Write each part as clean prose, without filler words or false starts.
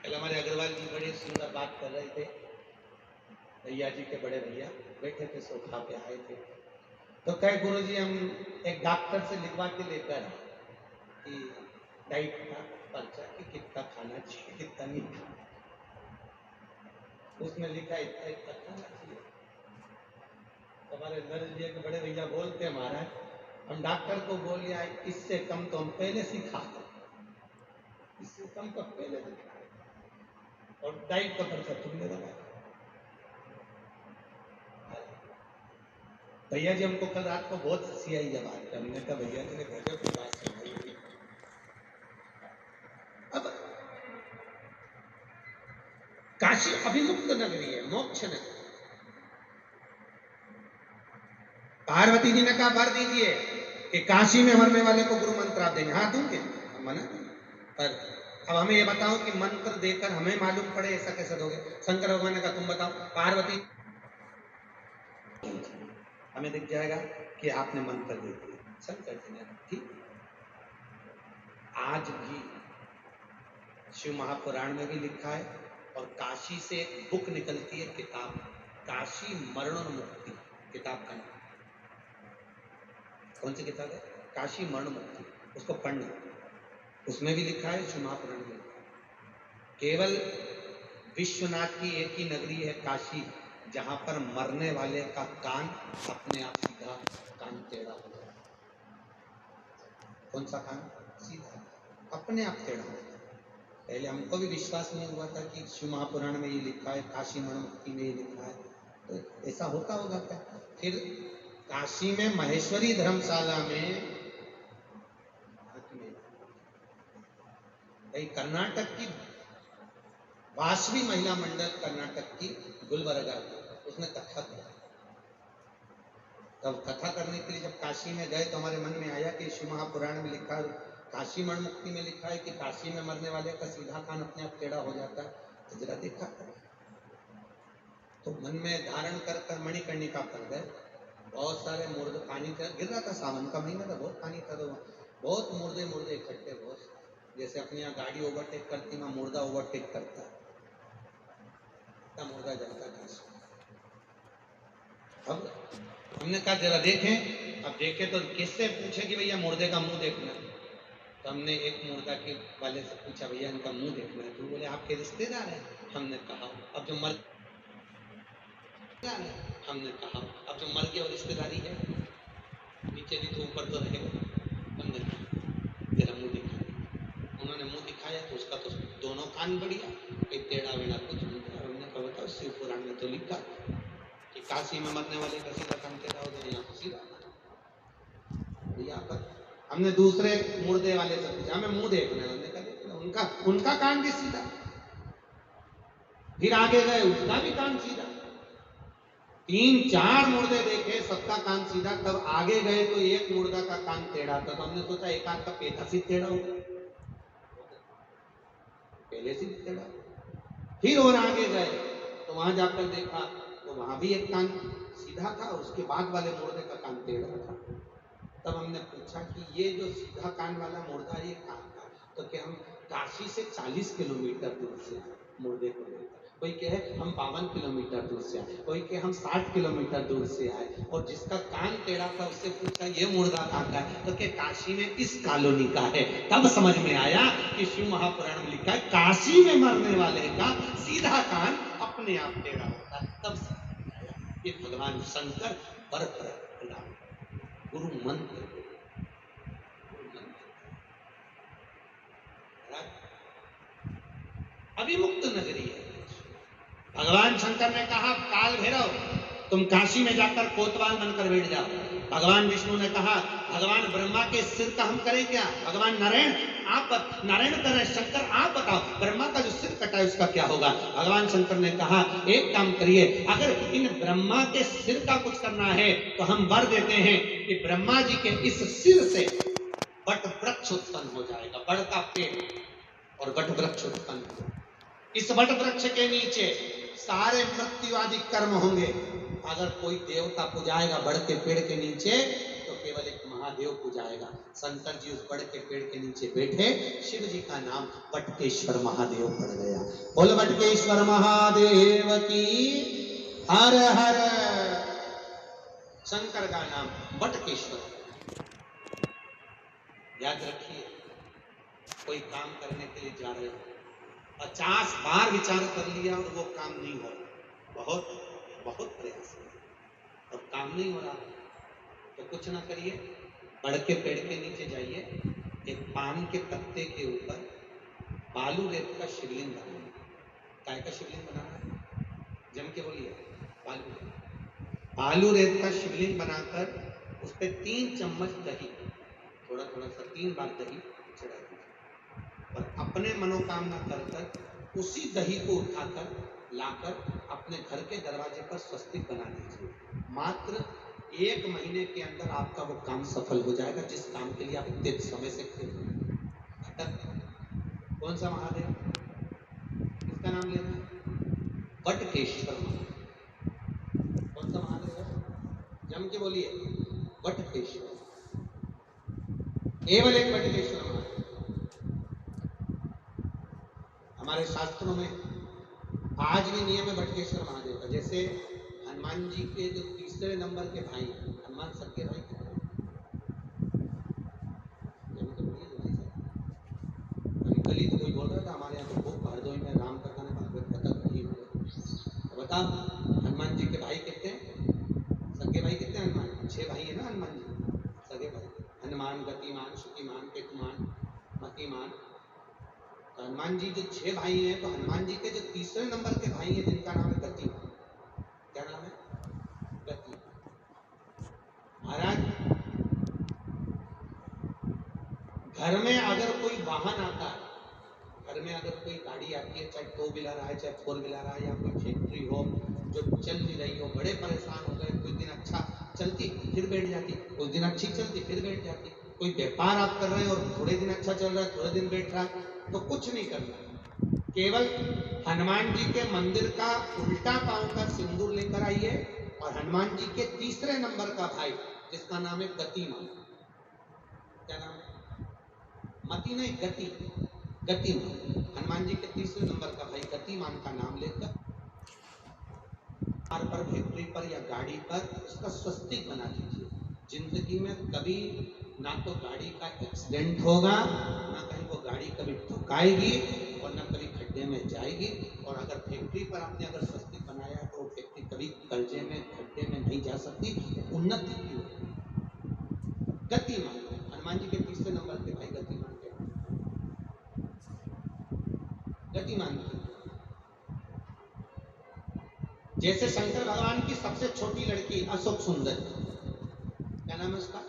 कल हमारे अग्रवाल जी बड़ी सुंदर बात कर रहे थे। भैया जी के बड़े भैया बैठे थे, सोफा पे आए थे, तो कहे गुरु जी हम एक डॉक्टर से लिखवा के लेकर आए कि डाइट का पर्चा कि कितना खाना चाहिए कितना नहीं खाना। उसमें लिखा इतना इतना खाना चाहिए। हमारे नरेश जी के बड़े भैया बोलते हैं महाराज हम डॉक्टर को बोल लिया इससे कम तो हम पहले से खा दो, इससे कम तो पहले से खा, और डाइट का पर्चा तुमने लगाया। भैया जी हमको कल रात को बहुत हंसी आई जब बात, हमने कहा भैया जी ने गजब की बात सुनाई। अब काशी अभिमुक्त नगरी है, मोक्ष नगरी। पार्वती जी ने कहा भर दीजिए कि काशी में मरने वाले को गुरु मंत्र आप देंगे। हाँ दूंगे, मना नहीं। पर अब हमें ये बताओ कि मंत्र देकर हमें मालूम पड़े ऐसा कैसे दोगे? शंकर भगवान ने कहा तुम बताओ। पार्वती हमें दिख जाएगा कि आपने मंत्र दे दिया। शंकर जी ने ठीक। आज भी शिव महापुराण में भी लिखा है और काशी से एक बुक निकलती है किताब, काशी मरण मुक्ति किताब का नाम। कौन सी किताब है? काशी मरण मुक्ति। उसको पढ़ना, उसमें भी लिखा है, शिव महापुराण में लिखा है। केवल विश्वनाथ की एक ही नगरी है काशी जहां पर मरने वाले का कान अपने आप सीधा, कान टेढ़ा हो जाए। कौन सा कान? सीधा, अपने आप टेढ़ा हो जाए। पहले हमको भी विश्वास नहीं हुआ था कि शिव महापुराण में ये लिखा है, काशी मरण मुक्ति में ये लिखा है, तो ऐसा होता होगा क्या? फिर काशी में महेश्वरी धर्मशाला में कर्नाटक की वासवी महिला मंडल, कर्नाटक की गुलबर्गा, उसने कथा किया। तब कथा करने के लिए जब काशी में गए तो हमारे मन में आया कि शिव महापुराण में लिखा है, काशी मरण मुक्ति में लिखा है कि काशी में मरने वाले का सीधा कान अपने आप टेढ़ा हो जाता है, तो जरा देखा करें। तो मन में धारण कर मणिकर्णिका पर गए। बहुत सारे मुर्दे, पानी गिर रहा था, सावन का महीना था, बहुत पानी था, तो बहुत मुर्दे इकट्ठे, बहुत जैसे अपनी यहाँ गाड़ी ओवरटेक करती है, मुर्दा ओवरटेक करता है, मुर्दा जलता था। अब हमने कहा जरा देखें। अब देखे तो किससे पूछे कि भैया मुर्दे का मुंह देखना है? तो हमने एक मुर्दा के वाले से पूछा भैया इनका मुंह देखना है। तो बोले आपके रिश्तेदार हैं। हमने कहा अब जो मर हमने कहा अब जो मर गया रिश्तेदारी है, नीचे भी तो ऊपर तो रहेगा। हमने कहा तेरा मुंह दिखा। उन्होंने मुंह दिखाया तो उसका तो दोनों कान बढ़िया, कोई टेढ़ा वेढ़ा कुछ नहीं था। हमने कहा बताओ शिव पुराण में तो लिखा कि काशी में मरने वाले का सीधा कान टेढ़ा हो जाए, यहाँ तो सीधा। यहाँ पर हमने दूसरे मुर्दे वाले से पूछा हमें मुंह देखना है। हमने कहा उनका कान भी सीधा। फिर आगे गए, उसका भी कान सीधा। 3-4 मुर्दे देखे, सबका कान सीधा। तब आगे गए तो एक मुर्दा का कान टेढ़ा था। तो हमने सोचा एक आध का पेटा से टेढ़ा हो गया, पहले से टेढ़ा। फिर और आगे गए तो वहां जाकर देखा तो वहां भी एक कान सीधा था, उसके बाद वाले मुर्दे का कान टेढ़ा था। तब हमने पूछा कि ये जो सीधा कान वाला मुर्दा ये कहाँ का? तो क्या हम काशी से 40 किलोमीटर दूर से आए मुर्दे को लेकर। कोई कहे हम 52 किलोमीटर दूर से आए, कोई कहे हम 60 किलोमीटर दूर से आए। और जिसका कान टेढ़ा था उससे पूछा ये मुर्दा कहाँ का है? तो क्या काशी में इस कॉलोनी का है। तब समझ में आया कि शिव महापुराण में लिखा है काशी में मरने वाले का सीधा कान अपने आप टेढ़ा होता है। तब समझ में आया कि भगवान शंकर पर गुरु मंत्र, अभिमुक्त नगरी है। भगवान शंकर ने कहा काल भैरव तुम काशी में जाकर कोतवाल बनकर बैठ जाओ। भगवान विष्णु ने कहा भगवान ब्रह्मा के सिर का हम करें क्या? भगवान नारायण आप नारायण करें, शंकर आप बताओ ब्रह्मा का जो सिर कटा है उसका क्या होगा? भगवान शंकर ने कहा एक काम करिए, अगर इन ब्रह्मा के सिर का कुछ करना है तो हम वर देते हैं कि ब्रह्मा जी के इस सिर से वट वृक्ष उत्पन्न हो जाएगा, बड़ का पेड़ और वट वृक्ष उत्पन्न हो। इस वट वृक्ष के नीचे सारे मृत्युवादी कर्म होंगे। अगर कोई देवता पुजाएगा बड़ के पेड़ के नीचे तो केवल एक महादेव पूजाएगा। शंकर जी उस बड़ के पेड़ के नीचे बैठे, शिव जी का नाम बटकेश्वर महादेव पड़ गया। बोल बटकेश्वर महादेव की हर हर। शंकर का नाम बटकेश्वर। याद रखिए, कोई काम करने के लिए जा रहे हो, 50 बार विचार कर लिया और वो काम नहीं हो रहा, बहुत बहुत प्रयास किया और काम नहीं हो रहा, तो कुछ ना करिए, बड़ के पेड़ के नीचे जाइए, एक पान के पत्ते के ऊपर बालू रेत का शिवलिंग बनाइए। काय का शिवलिंग बनाना है? जम के बोलिए, बालू रेत का शिवलिंग बनाकर उस पर 3 चम्मच दही, थोड़ा थोड़ा सा 3 बार दही चढ़ा दीजिए और अपने मनोकामना कर कर उसी दही को उठाकर लाकर अपने घर के दरवाजे पर स्वस्तिक बना दीजिए। मात्र 1 महीने के अंदर आपका वो काम सफल हो जाएगा, जिस काम के लिए आप इतने समय से खेल रहे हैं। कौन सा महादेव? किसका नाम लेना है? बटकेश्वर महादेव। कौन सा महादेव है? जम के बोलिए, बटकेश्वर। केवल एक बटकेश्वर महादेव। हमारे शास्त्रों में आज भी नियम है बटकेश्वर महादेव का। जैसे हनुमान जी के जो तीसरे नंबर के भाई, हनुमान सबके भाई कितने? कल ही तो कोई बोल रहा था हमारे यहाँ तो खूब हरदोई में राम कथा ने भागवत कथा कही हो गई। तो बता, हनुमान जी के भाई कितने? सगे भाई कितने? हनुमान 6 भाई है ना हनुमान जी, सगे भाई। हनुमान, गतिमान, शुकिमान, केतुमान, मतिमान। तो हनुमान जी जो 6 भाई हैं, तो हनुमान जी के जो तीसरे नंबर के भाई हैं जिनका नाम है गतिमान। क्या नाम है? गतिमान। महाराज, घर में अगर कोई वाहन आता है, घर में अगर कोई गाड़ी आती है, चाहे 2 व्हीलर आए, चाहे 4 व्हीलर आए, या कोई फैक्ट्री हो जो चल नहीं रही हो, बड़े परेशान हो गए, कुछ दिन अच्छा चलती फिर बैठ जाती, कुछ दिन अच्छी चलती फिर बैठ जाती, कोई व्यापार आप कर रहे हैं और थोड़े दिन अच्छा चल रहा है, थोड़े दिन बैठ रहा है, तो कुछ नहीं करना, केवल हनुमान जी के मंदिर का उल्टा पांव का सिंदूर लेकर आइए और हनुमान जी के तीसरे नंबर का भाई जिसका नाम है गतिमान। क्या नाम है? मति नहीं, गति, गतिमान। हनुमान जी के तीसरे नंबर का भाई गतिमान का नाम लेकर कार पर, फैक्ट्री पर या गाड़ी पर उसका स्वस्तिक बना दीजिए। जिंदगी में कभी ना तो गाड़ी का एक्सीडेंट होगा, ना कहीं वो गाड़ी कभी ठुकाएगी और ना कभी खड्डे में जाएगी। और अगर फैक्ट्री पर आपने अगर स्वस्तिक बनाया है तो वो फैक्ट्री कभी कर्जे में, खड्डे में नहीं जा सकती, उन्नति की होगी। गतिमान, हनुमान जी के तीसरे नंबर के भाई गतिमान के, गतिमान की। जैसे शंकर भगवान की सबसे छोटी लड़की अशोक सुंदर, क्या नाम है उसका?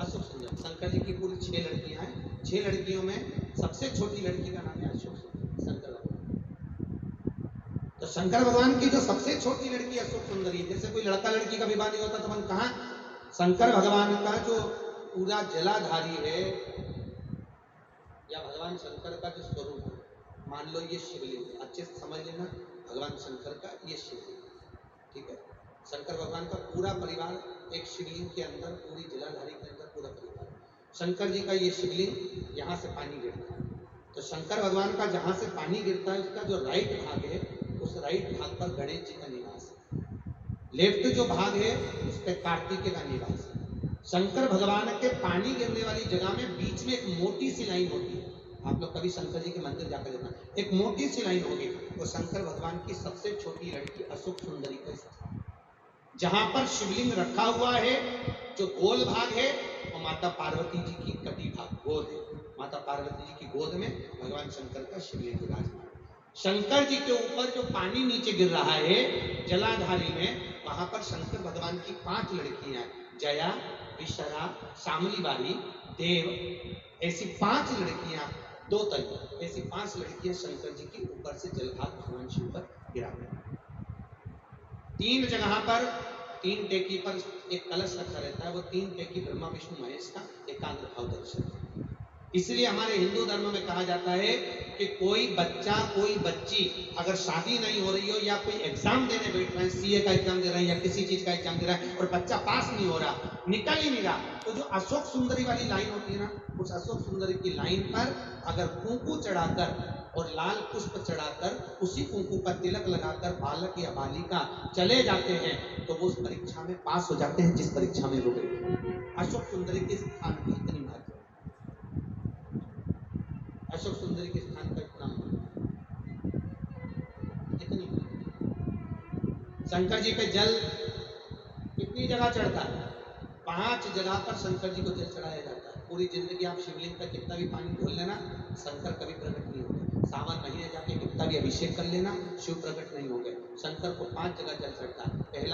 अशोक सुंदर। शंकर जी की पूरी 6 लड़कियां हैं, 6 लड़कियों में सबसे छोटी लड़की का नाम है अशोक सुंदर, शंकर भगवान। तो शंकर भगवान की जो सबसे छोटी लड़की अशोक सुंदरी, जैसे कोई लड़का लड़की का विवाह नहीं होता तो हम कहा शंकर भगवान का जो पूरा जलाधारी है या भगवान शंकर का जो स्वरूप है, मान लो ये शिवलिंग है, अच्छे से समझ लेना, भगवान शंकर का ये शिवलिंग, ठीक है। शंकर भगवान का पूरा परिवार एक शिवलिंग के अंदर, पूरी जलाधारी के अंदर पूरा परिवार। शंकर जी का ये शिवलिंग, यहाँ से पानी गिरता है, तो शंकर भगवान का जहाँ से पानी गिरता है उसका जो राइट भाग है, उस राइट भाग पर गणेश जी का निवास है। लेफ्ट जो भाग है उस पर कार्तिकेय का निवास है। शंकर भगवान के पानी गिरने वाली जगह में बीच में एक मोटी सी लाइन होती है। आप लोग कभी शंकर जी के मंदिर जाकर देखना, एक मोटी सी लाइन होगी, वो शंकर भगवान की सबसे छोटी लड़की अशोक सुंदरी का स्थान। जहां पर शिवलिंग रखा हुआ है, जो गोल भाग है वो माता पार्वती जी की कटी भाग गोद है। माता पार्वती जी की गोद में भगवान शंकर का शिवलिंग विराजमान। शंकर जी के ऊपर जो पानी नीचे गिर रहा है जलाधारी में, वहां पर शंकर भगवान की 5 लड़कियां, जया, विशरा, शामलीबारी, देव, ऐसी 5 लड़कियां, 2 तल, ऐसी 5 लड़कियां शंकर जी के ऊपर से जलभाग भगवान शिव पर गिरा हुआ। 3 जगह पर 3 टेकी पर एक कलश रखा रहता है, वो 3 टेकी ब्रह्मा विष्णु महेश का एकाग्र भाव दर्शन है। इसलिए हमारे हिंदू धर्म में कहा जाता है कि कोई बच्चा कोई बच्ची अगर शादी नहीं हो रही हो या कोई एग्जाम देने बैठ रहे हैं, सीए का एग्जाम दे रहे हैं या किसी चीज का एग्जाम दे रहा है और बच्चा पास नहीं हो रहा, निकल ही नहीं रहा, तो जो अशोक सुंदरी वाली लाइन होती है ना, उस अशोक सुंदरी की लाइन पर अगर कुंकू चढ़ाकर और लाल पुष्प चढ़ाकर उसी कुंकू पर तिलक लगाकर बालक या बालिका चले जाते हैं तो वो उस परीक्षा में पास हो जाते हैं जिस परीक्षा में वो बैठे। अशोक सुंदरी के स्थान की इतनी महत्व है, अशोक सुंदरी के स्थान का इतना महत्व, इतनी महत्व। शंकर जी पे जल कितनी जगह चढ़ता है? 5 जगह पर शंकर जी को जल चढ़ाया जाता है। पूरी जिंदगी आप शिवलिंग पर कितना भी पानी घोल लेना, शंकर कभी प्रकट नहीं होंगे। सावन महीने जाके कितना भी अभिषेक कर लेना, शिव प्रकट नहीं होंगे। शंकर को 5 जगह जल चढ़ता है। पहला